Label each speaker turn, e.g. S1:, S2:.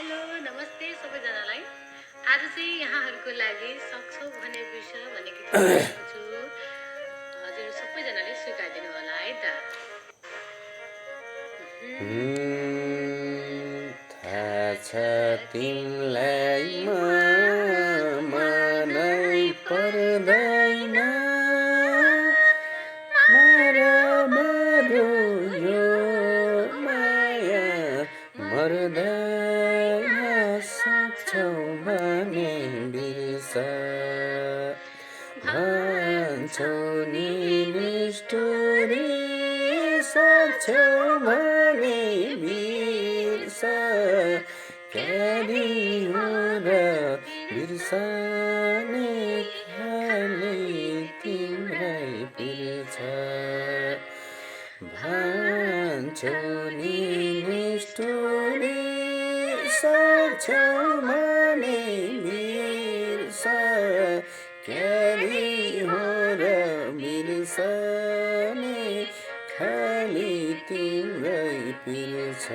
S1: Hello नमस्ते सबैजनालाई। आज चाहिँ यहाँहरूको लागि सक्छौ भन्ने विषय भन्ने गीत गाइरहेको छु। हजुर सबैजनाले स्वीकारिदिनु होला है त।
S2: थाहा छ तिमीलाई मनै पर्दैन मरमरो यो माया मर्दैन सक्छौ भने बिर्सा भन्छौ नि निष्ठुरी सक्छौ भने बिर्सा क्यारी हो र बिर्सने खाली तिम्रै पिर्छ भन्छौ नि निष्ठुरी सक्छौ भने बिर्सा क्यारी हो र बिर्सने खाली तिम्रै पिर्छ।